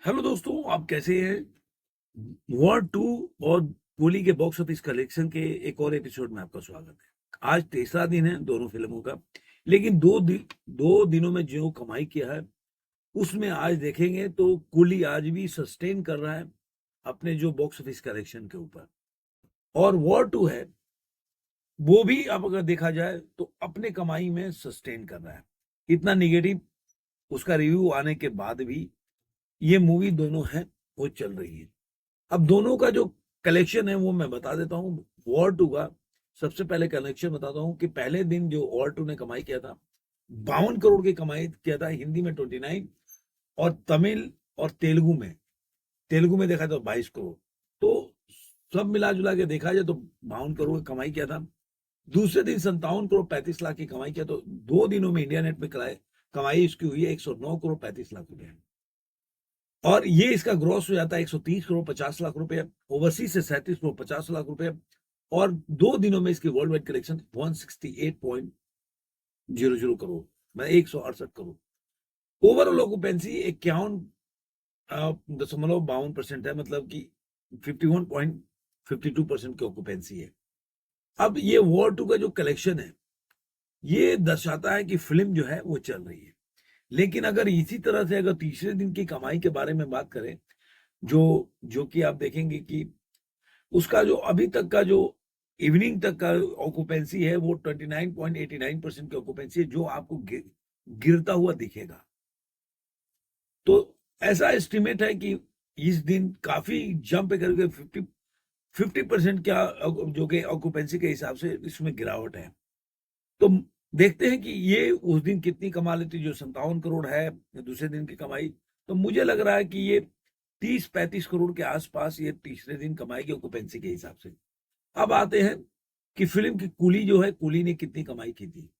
Hello दोस्तों, आप कैसे हैं? वॉर टू और कूली के बॉक्स ऑफिस कलेक्शन के एक और एपिसोड में आपका स्वागत है। आज तीसरा दिन है दोनों फिल्मों का, लेकिन दो दिनों में जो कमाई किया है उसमें आज देखेंगे तो कूली आज भी सस्टेन कर रहा है अपने जो बॉक्स ऑफिस कलेक्शन के ऊपर। और वॉर टू है वो भी, अब अगर देखा जाए तो अपने कमाई में सस्टेन कर रहा है। इतना निगेटिव उसका रिव्यू आने के बाद भी ये मूवी दोनों है वो चल रही है। अब दोनों का जो कलेक्शन है वो मैं बता देता हूँ। वॉर टू का सबसे पहले कलेक्शन बताता हूँ कि पहले दिन जो वॉर टू ने कमाई किया था 52 करोड़ की कमाई किया था, हिंदी में 29 और तमिल और तेलुगु में देखा तो 22 करोड़। तो सब मिला जुला के देखा जाए तो 52 करोड़ की कमाई किया था। दूसरे दिन 57 करोड़ 35 लाख की कमाई किया। तो 2 दिनों में इंडिया नेट में कमाई इसकी हुई है 109 करोड़ 35 लाख रुपए। और ये इसका ग्रॉस हो जाता है 130 करोड़ 50 लाख रुपए, ओवरसीज से 37 करोड़ 50 लाख रुपए। और 2 दिनों में इसकी वर्ल्ड वाइड कलेक्शन 168.00 करोड़, मतलब 168 करोड़। ओवरऑल ऑक्यूपेंसी 51.52% है, मतलब कि 51.52% की ऑक्यूपेंसी है। अब ये वॉर टू का जो कलेक्शन है ये दर्शाता है कि फिल्म जो है वो चल रही है। लेकिन अगर इसी तरह से अगर तीसरे दिन की कमाई के बारे में बात करें, जो जो कि आप देखेंगे कि उसका जो अभी तक का जो इवनिंग तक का ऑक्यूपेंसी है वो 29.89% की ऑक्यूपेंसी है, जो आपको गिरता हुआ दिखेगा। तो ऐसा एस्टिमेट है कि इस दिन काफी जंप करके 50% क्या जो कि ऑक्यूपेंसी के हिसाब से इसमें गिरावट है। तो देखते हैं कि ये उस दिन कितनी कमा लेती, जो 57 करोड़ है दूसरे दिन की कमाई। तो मुझे लग रहा है कि ये 30-35 करोड़ के आसपास ये तीसरे दिन कमाएगी ऑक्यूपेंसी के हिसाब से। अब आते हैं कि फिल्म की कूली जो है, कूली ने कितनी कमाई की थी।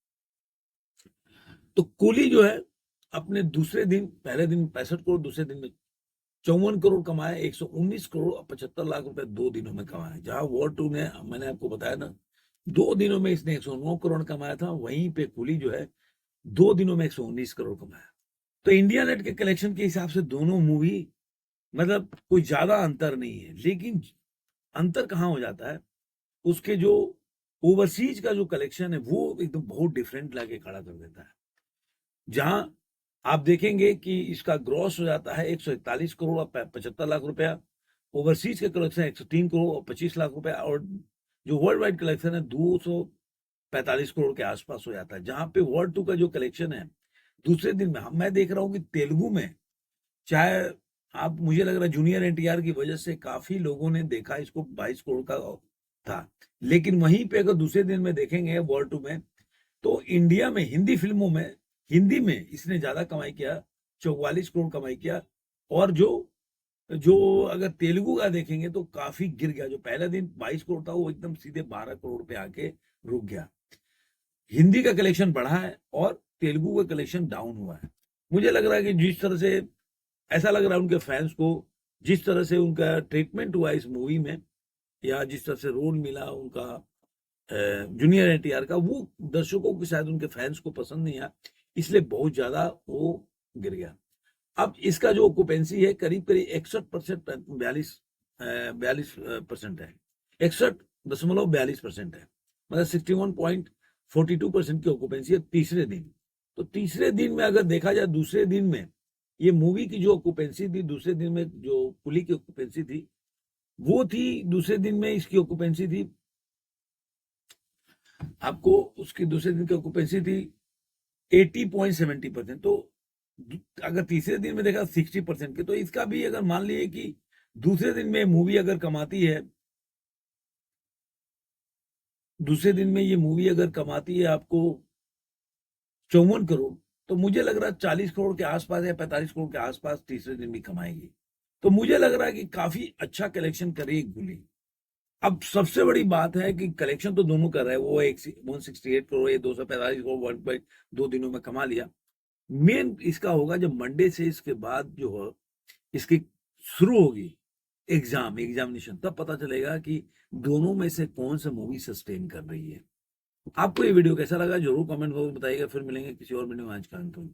तो कूली जो है अपने दूसरे दिन, पहले दिन 65 करोड़, दूसरे दिन में 54 करोड़ कमाए, 119 करोड़ और 75 लाख रुपए 2 दिनों में कमाए। जहां वॉर टू ने, मैंने आपको बताया ना, 2 दिनों में इसने 109 करोड़ कमाया था, वहीं पे कूली जो है 2 दिनों में 119 करोड़ कमाया। तो इंडिया नेट के कलेक्शन के हिसाब से दोनों मूवी, मतलब कोई ज्यादा अंतर नहीं है। लेकिन अंतर कहाँ हो जाता है, उसके जो ओवरसीज का जो कलेक्शन है वो एकदम बहुत डिफरेंट लाके खड़ा कर देता है। जहां आप देखेंगे कि इसका ग्रॉस हो जाता है 141 करोड़ और 75 लाख रुपया, ओवरसीज के कलेक्शन 103 करोड़ और 25 लाख रुपया, और जो वर्ल्ड वाइड कलेक्शन है 245 करोड़ के आसपास हो जाता है। जहां पे वर्ल्ड टू का जो कलेक्शन है दूसरे दिन में, मैं देख रहा हूं कि तेलुगु में, चाहे आप, मुझे लग रहा है जूनियर एनटीआर की वजह से काफी लोगों ने देखा इसको, 22 करोड़ का था। लेकिन वहीं पे अगर दूसरे दिन में देखेंगे वॉर टू में, तो इंडिया में हिंदी फिल्मों में, हिंदी में इसने ज्यादा कमाई किया, 44 करोड़ कमाई किया। और जो जो अगर तेलुगु का देखेंगे तो काफी गिर गया। जो पहला दिन 22 करोड़ था वो एकदम सीधे 12 करोड़ पे आके रुक गया। हिंदी का कलेक्शन बढ़ा है और तेलुगु का कलेक्शन डाउन हुआ है। मुझे लग रहा है कि जिस तरह से, ऐसा लग रहा है उनके फैंस को, जिस तरह से उनका ट्रीटमेंट हुआ इस मूवी में, या जिस तरह से रोल मिला उनका जूनियर एनटीआर का, वो दर्शकों को, शायद उनके फैंस को पसंद नहीं आया, इसलिए बहुत ज्यादा वो गिर गया। अब इसका जो ऑक्यूपेंसी है करीब करीब 61%, 42% है, 61.42% है, मतलब 61.42% की ऑक्यूपेंसी है तीसरे दिन। तो तीसरे दिन में अगर देखा जाए, दूसरे दिन में ये मूवी की जो ऑक्यूपेंसी थी, दूसरे दिन में जो कुली की ऑक्यूपेंसी थी वो थी, दूसरे दिन में इसकी ऑक्यूपेंसी थी, आपको उसकी दूसरे दिन की ऑक्यूपेंसी थी 80.70%। तो अगर तीसरे दिन में देखा 60% के, तो इसका भी अगर मान लीजिए कि दूसरे दिन में मूवी अगर कमाती है, दूसरे दिन में ये मूवी अगर कमाती है आपको 54 करोड़, तो मुझे लग रहा है 40 करोड़ के आसपास या 45 करोड़ के आसपास तीसरे दिन भी कमाएगी। तो मुझे लग रहा है कि काफी अच्छा कलेक्शन करेगी गुली। अब सबसे बड़ी बात है कि कलेक्शन तो दोनों कर रहे हैं, वो 168 करोड़, ये 245 करोड़ 2 दिनों में कमा लिया। मेन इसका होगा जब मंडे से इसके बाद जो है इसकी शुरू होगी एग्जामिनेशन, तब पता चलेगा कि दोनों में से कौन सा मूवी सस्टेन कर रही है। आपको ये वीडियो कैसा लगा जरूर कमेंट बॉक्स में बताइएगा। फिर मिलेंगे किसी और वीडियो में। आज का अंत में।